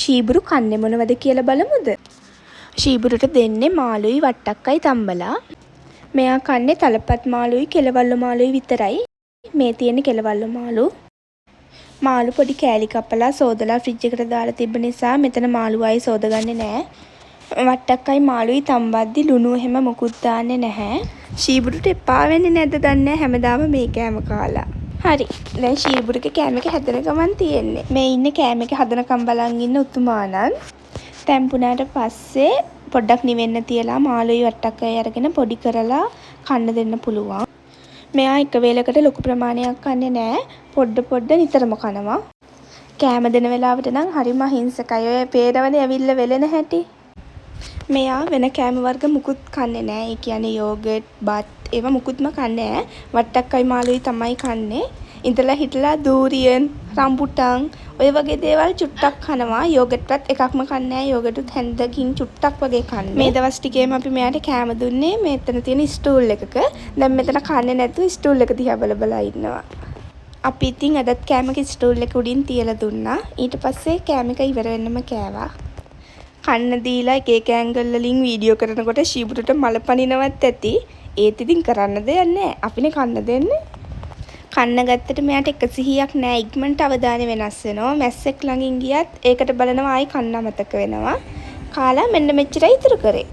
ශීබුරු කන්නේ මොනවද කියලා බලමුද? ශීබුරුට දෙන්නේ මාළුයි වට්ටක්කයි තම්බලා. මෙයා කන්නේ තලපත් මාළුයි කෙලවල්ල මාළුයි විතරයි. මේ තියෙන්නේ කෙලවල්ල මාළු. මාළු පොඩි කෑලි කපලා සෝදලා ෆ්‍රිජ් එකට දාලා තිබ්බ නිසා මෙතන මාළු ආයේ සෝදගන්නේ නැහැ. වට්ටක්කයි මාළුයි තම්බද්දි ලුණු එහෙම මොකුත් දාන්නේ නැහැ. ශීබුරුට එපා වෙන්නේ නැද්ද දන්නේ නැහැ හැමදාම මේ කෑම කාලා. හරි. දැන් ශීබුරුගේ කෑම එක හැදෙන ගමන් තියෙන්නේ. මේ ඉන්නේ කෑම එක හදනකම් බලන් ඉන්න උතුමාණන්. තැම්පුණාට පස්සේ පොඩ්ඩක් නිවෙන්න තියලා මාළුයි වට්ටක්කයි අරගෙන පොඩි කරලා කන්න දෙන්න පුළුවන්. මෙයා එක වේලකට ලොකු ප්‍රමාණයක් කන්නේ නැහැ. පොඩ නිතරම කනවා. කෑම දෙන වෙලාවට නම් හරිම අහිංසකයි. ඔය පේනවනේ ඇවිල්ලා වෙලෙන හැටි. මෙයා වෙන කෑම වර්ග මුකුත් කන්නේ නැහැ. ඒ කියන්නේ යෝගට්, බත් ඒවා මුකුත්ම කන්නේ නැහැ. වට්ටක්කයි මාළුයි තමයි කන්නේ. ඉඳලා හිටලා දූරියන්, රම්බුටන් ඔය වගේ දේවල් චුට්ටක් කනවා. යෝගට්වත් එකක්ම කන්නේ නැහැ. යෝගටුත් හැන්දකින් චුට්ටක් වගේ කන්නේ. මේ දවස් ටිකේම අපි මෙයාට කෑම දුන්නේ මෙතන තියෙන ස්ටූල් එකක. දැන් මෙතන කන්නේ නැතුව ස්ටූල් එක දිහා බල ඉන්නවා. අපි ඉතින් අදත් කෑමක ස්ටූල් එක උඩින් තියලා දුන්නා. ඊට පස්සේ කෑම එක ඉවර වෙන්නම කෑවා. කන්න දීලා එක ඇන්ගල් වලින් වීඩියෝ කරනකොට ශීබුරුට මල පනිනවත් ඇති. ඒත් ඉතින් කරන්න දෙයක් නැහැ. අපිනේ කන්න දෙන්නේ. කන්න ගත්තට මෙයාට එක සිහියක් නැහැ. ඉක්මනට අවධානය වෙනස් වෙනවා. මැස්සෙක් ළඟින් ගියත් ඒකට බලනවා ආයි කන්න අමතක වෙනවා. කාලා මෙන්න මෙච්චරයි ඉතුරු කරේ.